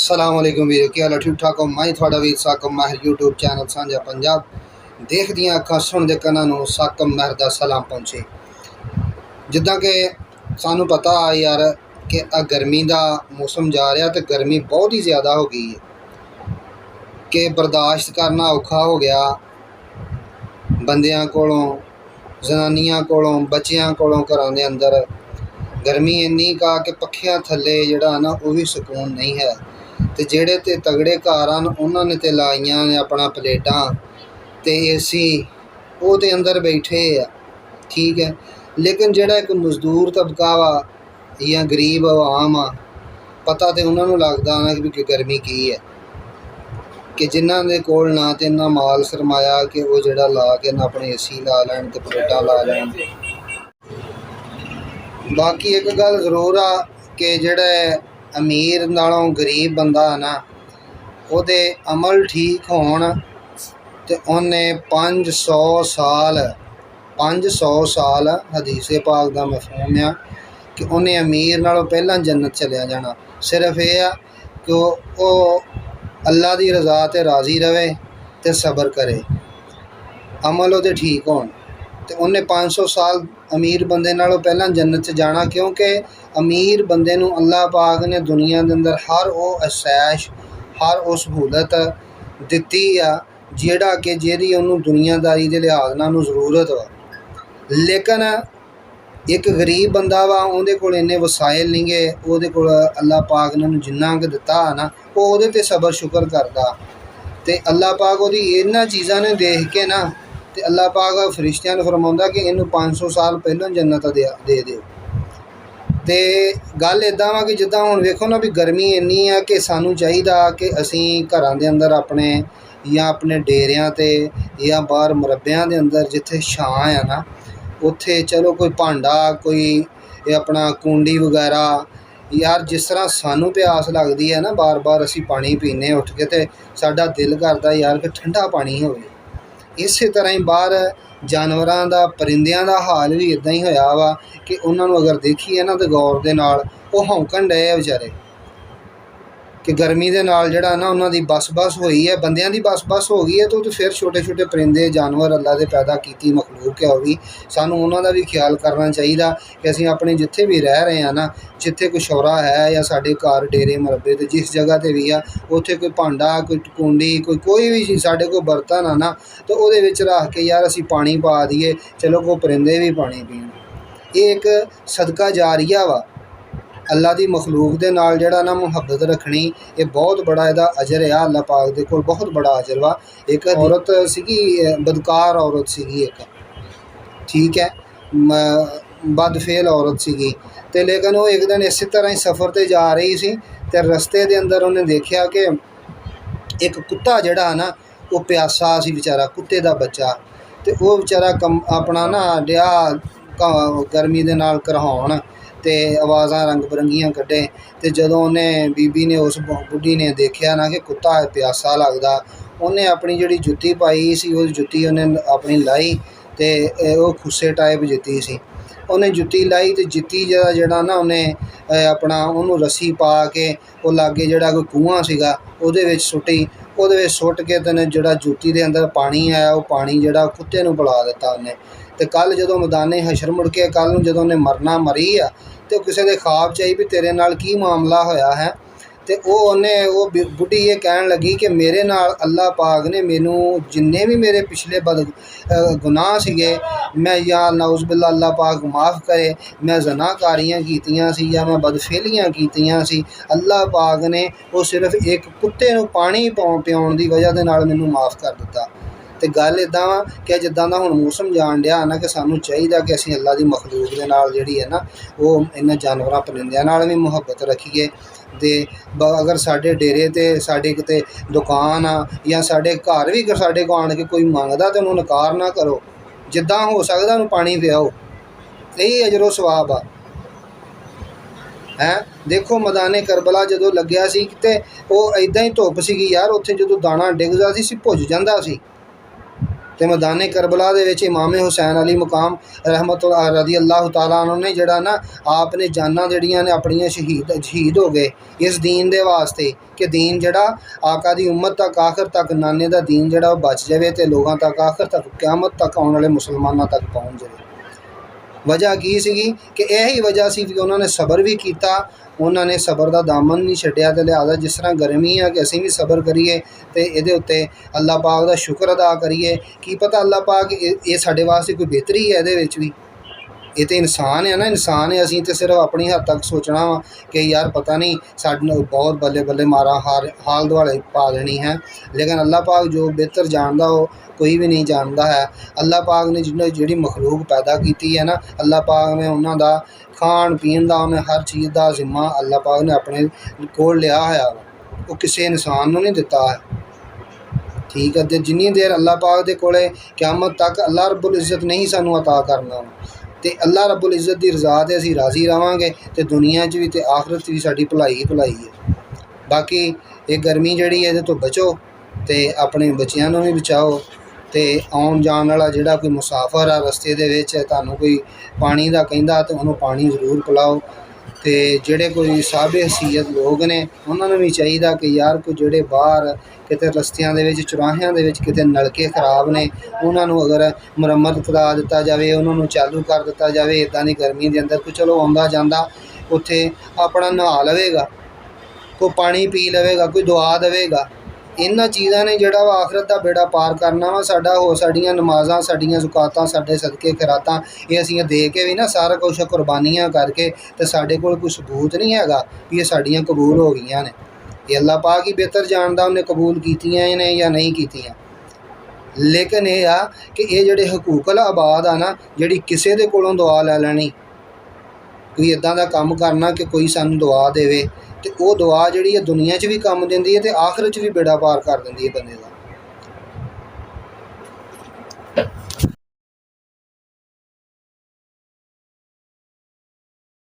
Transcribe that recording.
अस्सलाम वालेकुम वीर, क्या हाल ठीक ठाक हो? मैं थोड़ा वीर साकम महर यूट्यूब चैनल साझा पंजाब देख दियाँ अखां सुनते कानों नूं साकम महर दा सलाम पहुँचे। जिद्दां कि सानू पता यार कि गर्मी का मौसम जा रहा तो गर्मी बहुत ही ज़्यादा हो गई है कि बर्दाश्त करना औखा हो गया। बंदियां कोलों, जनानियां कोलों, बच्चियां कोलों घरां दे अंदर गर्मी इन्नी का कि पक्खियां थल्ले जिहड़ा ना वो भी सुकून नहीं है। तो जेड़े ते तगड़े घर हैं उन्होंने तो लाइया ने अपना प्लेटां ते AC वो तो अंदर बैठे आ, ठीक है। लेकिन जेड़ा एक मजदूर तबका वा या गरीब आवाम आ, पता तो उन्होंने लगता ना कि गर्मी की है कि जिन्हों के कोल ना तो इन्ना माल सरमाया कि वो जेड़ा ला के ना अपने AC ला लैन ते प्लेटां ला लैन। बाकी एक गल जरूर आ कि जेड़ा अमीर नालों गरीब बंदा है ना उहदे अमल ठीक होण ते उन्हें 500 साल हदीसे पाक दा मफहूम आ कि उन्हें अमीर नालों पहला जन्नत चलिया जाना। सिर्फ यह आ कि वो अल्लाह की रज़ा ते राज़ी रहे ते सबर करे, अमल उहदे ठीक होण ते उन्हें 500 साल अमीर बंदे नालों पहला जन्नत च जाना। क्योंकि अमीर बंदे नूं अल्लाह पाक ने दुनिया के अंदर हर वो असैश हर वो सहूलत दिती आ जिहड़ा कि जिहदी उन्होंने दुनियादारी के लिहाज नाल जरूरत वा। लेकिन एक गरीब बंदा वा उहदे कोल इन्ने वसाइल नहीं गए, उहदे कोल अल्लाह पाक ने उन्हें जिन्ना क दिता ना वो उहदे ते सबर शुक्र करदा ते अल्लाह पाक उहदी इन्हां चीज़ां ने देख के ना ते अल्लाह पाक फरिश्तियां नूं फरमाउंदा कि इनू 500 साल पहलों जन्नत दे दिओ। तो गल इदां वा कि जिद्दां हुण वेखो ना भी गर्मी इन्नी है कि सानू चाहिदा कि असीं घरां दे अंदर अपने या अपने डेरियां ते या बाहर मरब्बियां दे अंदर जिथे छां है ना उत्थे चलो कोई भांडा कोई अपना कूंडी वगैरह, यार जिस तरह सानू प्यास लगती है ना बार बार असी पानी पीने उठ के तो साडा दिल करता यार कि ठंडा पानी होवे। इस तरह ही बाहर जानवरां दा परिंदियां दा हाल भी इदां ही होया वा कि उन्होंने अगर देखिए ना तो गौर दे नाल वो हौंकन डे बेचारे कि गर्मी के नाल जिहड़ा ना उन्हां दी बस बस होई है, बंदियां दी बस बस हो गई है। तो फिर छोटे छोटे परिंदे जानवर अल्लाह दे पैदा कीती मखलूक है, वो भी सानू उन्हां दा भी ख्याल करना चाहिए कि असीं अपने जिथे भी रह रहे हैं ना जिथे कोई शौरा है या साडे घर डेरे मरबे तो जिस जगह ते भी आ उत्थे कोई भांडा कोई टकूंडी कोई भी चीज़ साडे कोल बर्तन आ ना तो उहदे विच रख के यार असीं पानी पा दईए, चलो कोई परिंदे भी पानी पीण। ये एक सदका जारिया वा अल्लाह की मखलूक दे नाल जिहड़ा ना मुहब्बत रखनी ये बहुत बड़ा इहदा अजर है। अल्लाह पाक दे कोल बहुत बड़ा अजर वा। एक औरत सीगी बदकार औरत सीगी एक, ठीक है, बदफेल औरत सीगी ते लेकिन वो एक दिन इस तरह ही सफ़र ते जा रही सी ते रस्ते दे अंदर उन्हें देखा कि एक कुत्ता जिहड़ा ना वो प्यासा सी बेचारा, कुत्ते दा बच्चा, ते वो बेचारा अपना ना डिया गर्मी दे नाल करहाउण ते आवाज़ां रंग बरंगियां कड्ढे। तो जदों उन्हें बीबी ने उस बुढ़ी ने देखा ना कि कुत्ता प्यासा लगदा, उन्हें अपनी जिहड़ी जुत्ती पाई सी वो जुत्ती उन्हें अपनी लाई ते वो खुस्से टाइप जुत्ती सी उन्हें जुत्ती लाई तो जुत्ती जिहड़ा ना उन्हें अपना उन्होंने रस्सी पा के वो लागे जिहड़ा कोई कुआं सीगा उहदे विच सुट्टी, उहदे विच सुट के ते जिहड़ा जुत्ती दे अंदर पानी आया वो पानी जिहड़ा कुत्ते नूं पिला दित्ता उन्हें। तो कल जो मैदाने हशर मुड़ के कल नूं जदों उन्हें मरना मरी आ तो किसी के ख्वाब चाहिए भी तेरे नाल की मामला होया है। तो वो बुढ़ी ये कहन लगी कि मेरे नाल अल्लाह पाक ने मैनू जिन्ने भी मेरे पिछले गुनाह सीगे मैं या नौज़ बिल्ला अल्लाह पाक माफ़ करे, मैं ज़नाकारियाँ कीतियां सी या मैं बदफेलियाँ कीतियां सी, अल्लाह पाक ने वो सिर्फ एक कुत्ते नूं पानी पिआउण दी वजह दे नाल मैनू माफ़ कर दिता। तो गल इदां वा कि जिद्दां दा हुण मौसम जान दिया ना कि सानू चाहिए कि असीं अल्लाह की मखलूक दे नाल जिहड़ी है ना वो इन्हां जानवरां परिंदियां नाल भी मुहब्बत रखीए। ते अगर साडे डेरे ते साडे किते दुकान आ या साडे घर भी साडे को आण के कोई मंगदा तो उन्होंने नकार ना करो, जिद्दां हो सकदा उन्होंने पानी पिआओ, यही अजरो सवाब आ है। देखो मैदाने करबला जदों लग्या सी ते वो इदां ही धुप्प सीगी यार, उत्थे जदों दाना डिगदा सी भुज जांदा सी ਤੇ ਮੈਦਾਨੇ ਕਰਬਲਾ ਦੇ ਵਿੱਚ ਇਮਾਮ ਹੁਸੈਨ ਅਲੀ ਮੁਕਾਮ ਰਹਿਮਤੁल्लाह रज़ी अल्लाह तआला अन्हु ने ਜਿਹੜਾ ਨਾ ਆਪ ਨੇ ਜਾਨਾਂ ਜਿਹੜੀਆਂ ਨੇ ਆਪਣੀਆਂ ਸ਼ਹੀਦ ਹੋ ਗਏ ਇਸ ਦੀਨ ਦੇ ਵਾਸਤੇ ਕਿ ਦੀਨ ਜਿਹੜਾ ਆਕਾ ਦੀ ਉਮਤ ਤੱਕ ਆਖਰ ਤੱਕ ਨਾਨੇ ਦਾ ਦੀਨ ਜਿਹੜਾ ਉਹ ਬਚ ਜਾਵੇ ਤੇ ਲੋਕਾਂ ਤੱਕ ਆਖਰ ਤੱਕ ਕਿਆਮਤ ਤੱਕ ਆਉਣ ਵਾਲੇ ਮੁਸਲਮਾਨਾਂ ਤੱਕ ਪਹੁੰਚ ਜਾਵੇ। ਵਜ੍ਹਾ ਕੀ ਸੀਗੀ ਕਿ ਇਹੀ ਵਜ੍ਹਾ ਸੀ ਕਿ ਉਹਨਾਂ ਨੇ ਸਬਰ ਵੀ ਕੀਤਾ, ਉਹਨਾਂ ਨੇ ਸਬਰ ਦਾ ਦਾਮਨ ਨਹੀਂ ਛੱਡਿਆ। ਤੇ ਲਿਹਾਜ਼ਾ ਜਿਸ ਤਰ੍ਹਾਂ ਗਰਮੀ ਆ ਕਿ ਅਸੀਂ ਵੀ ਸਬਰ ਕਰੀਏ ਤੇ ਇਹਦੇ ਉੱਤੇ ਅੱਲਾਹ ਪਾਕ ਦਾ ਸ਼ੁਕਰ ਅਦਾ ਕਰੀਏ। ਕੀ ਪਤਾ ਅੱਲਾਹ ਪਾਕ ਇਹ ਸਾਡੇ ਵਾਸਤੇ ਕੋਈ ਬਿਹਤਰੀ ਹੈ ਇਹਦੇ ਵਿੱਚ ਵੀ। ਇਹ ਤਾਂ ਇਨਸਾਨ ਹੈ ਨਾ, ਇਨਸਾਨ ਹੈ। ਅਸੀਂ ਤਾਂ ਸਿਰਫ ਆਪਣੀ ਹੱਦ ਤੱਕ ਸੋਚਣਾ ਵਾ ਕਿ ਯਾਰ ਪਤਾ ਨਹੀਂ ਸਾਡੇ ਨਾਲ ਬਹੁਤ ਬੱਲੇ ਬੱਲੇ ਮਾਰਾ ਹਾਲ ਦੁਆਲੇ ਪਾ ਦੇਣੀ ਹੈ, ਲੇਕਿਨ ਅੱਲਾਹ ਪਾਕ ਜੋ ਬਿਹਤਰ ਜਾਣਦਾ ਉਹ ਕੋਈ ਵੀ ਨਹੀਂ ਜਾਣਦਾ ਹੈ। ਅੱਲਾਹ ਪਾਕ ਨੇ ਜਿਹੜੀ ਮਖਲੂਕ ਪੈਦਾ ਕੀਤੀ ਹੈ ਨਾ, ਅੱਲਾਹ ਪਾਕ ਨੇ ਉਹਨਾਂ ਦਾ ਖਾਣ ਪੀਣ ਦਾ, ਉਹਨੇ ਹਰ ਚੀਜ਼ ਦਾ ਜ਼ਿੰਮਾ ਅੱਲਾਹ ਪਾਕ ਨੇ ਆਪਣੇ ਕੋਲ ਲਿਆ ਹੋਇਆ ਵਾ, ਉਹ ਕਿਸੇ ਇਨਸਾਨ ਨੂੰ ਨਹੀਂ ਦਿੱਤਾ ਹੈ। ਠੀਕ ਹੈ। ਅਤੇ ਜਿੰਨੀ ਦੇਰ ਅੱਲਾਹ ਪਾਕ ਦੇ ਕੋਲੇ ਕਿਆਮਤ ਤੱਕ ਅੱਲਾਹ ਰੱਬੁਲ ਇੱਜ਼ਤ ਨਹੀਂ ਸਾਨੂੰ ਅਤਾ ਕਰਨਾ ਤੇ ਅੱਲਾਹ ਰੱਬੁਲ ਇੱਜ਼ਤ ਦੀ ਰਜ਼ਾ 'ਤੇ ਅਸੀਂ ਰਾਜ਼ੀ ਰਹਾਂਗੇ ਤੇ ਦੁਨੀਆ 'ਚ ਵੀ ਤੇ ਆਖਰਤ 'ਚ ਵੀ ਸਾਡੀ ਭਲਾਈ ਭਲਾਈ ਹੈ। ਬਾਕੀ ਇਹ ਗਰਮੀ ਜਿਹੜੀ ਹੈ ਇਹਦੇ ਤੋਂ ਬਚੋ ਤੇ ਆਪਣੇ ਬੱਚਿਆਂ ਨੂੰ ਵੀ ਬਚਾਓ। ਤੇ ਆਉਣ ਜਾਣ ਵਾਲਾ ਜਿਹੜਾ ਕੋਈ ਮੁਸਾਫਰ ਆ ਰਸਤੇ ਦੇ ਵਿੱਚ ਤੁਹਾਨੂੰ ਕੋਈ ਪਾਣੀ ਦਾ ਕਹਿੰਦਾ ਤਾਂ ਉਹਨੂੰ ਪਾਣੀ ਜ਼ਰੂਰ ਪਿਲਾਓ। ਤੇ ਜਿਹੜੇ ਕੋਈ ਸਾਹਬੇ ਹਸੀਅਤ ਲੋਕ ਨੇ ਉਹਨਾਂ ਨੂੰ ਵੀ ਚਾਹੀਦਾ ਕਿ ਯਾਰ ਕੋਈ ਜਿਹੜੇ ਬਾਹਰ ਕਿਤੇ ਰਸਤਿਆਂ ਦੇ ਵਿੱਚ ਚੁਰਾਹਿਆਂ ਦੇ ਵਿੱਚ ਕਿਤੇ ਨਲਕੇ ਖਰਾਬ ਨੇ ਉਹਨਾਂ ਨੂੰ ਅਗਰ ਮੁਰੰਮਤ ਕਰਾ ਦਿੱਤਾ ਜਾਵੇ, ਉਹਨਾਂ ਨੂੰ ਚਾਲੂ ਕਰ ਦਿੱਤਾ ਜਾਵੇ ਇੱਦਾਂ ਦੀ ਗਰਮੀ ਦੇ ਅੰਦਰ। ਕੋਈ ਚਲੋ ਆਉਂਦਾ ਜਾਂਦਾ ਉੱਥੇ ਆਪਣਾ ਨਹਾ ਲਵੇਗਾ, ਕੋਈ ਪਾਣੀ ਪੀ ਲਵੇਗਾ, ਕੋਈ ਦੁਆ ਦੇਵੇਗਾ। ਇਹਨਾਂ ਚੀਜ਼ਾਂ ਨੇ ਜਿਹੜਾ ਵਾ ਆਖਰਤ ਦਾ ਬੇੜਾ ਪਾਰ ਕਰਨਾ ਵਾ ਸਾਡਾ। ਹੋਰ ਸਾਡੀਆਂ ਨਮਾਜ਼ਾਂ, ਸਾਡੀਆਂ ਜ਼ੁਕਾਤਾਂ, ਸਾਡੇ ਸਦਕੇ ਖੈਰਾਤਾਂ ਇਹ ਅਸੀਂ ਦੇ ਕੇ ਵੀ ਨਾ ਸਾਰਾ ਕੁਛ ਕੁਰਬਾਨੀਆਂ ਕਰਕੇ ਤੇ ਸਾਡੇ ਕੋਲ ਕੋਈ ਸਬੂਤ ਨਹੀਂ ਹੈਗਾ ਵੀ ਇਹ ਸਾਡੀਆਂ ਕਬੂਲ ਹੋ ਗਈਆਂ ਨੇ। ਇਹ ਅੱਲਾਹ ਪਾਕ ਹੀ ਬਿਹਤਰ ਜਾਣਦਾ ਉਹਨੇ ਕਬੂਲ ਕੀਤੀਆਂ ਨੇ ਜਾਂ ਨਹੀਂ ਕੀਤੀਆਂ। ਲੇਕਿਨ ਇਹ ਆ ਕਿ ਇਹ ਜਿਹੜੇ ਹਕੂਕਲ ਆਬਾਦ ਆ ਨਾ, ਜਿਹੜੀ ਕਿਸੇ ਦੇ ਕੋਲੋਂ ਦੁਆ ਲੈ ਲੈਣੀ, ਕੋਈ ਇੱਦਾਂ ਦਾ ਕੰਮ ਕਰਨਾ ਕਿ ਕੋਈ ਸਾਨੂੰ ਦੁਆ ਦੇਵੇ ਤੇ ਉਹ ਦੁਆ ਜਿਹੜੀ ਹੈ ਦੁਨੀਆ 'ਚ ਵੀ ਕੰਮ ਦਿੰਦੀ ਹੈ ਤੇ ਆਖਿਰਤ 'ਚ ਵੀ ਬੇੜਾ ਪਾਰ ਕਰ ਦਿੰਦੀ ਹੈ ਬੰਦੇ ਦਾ।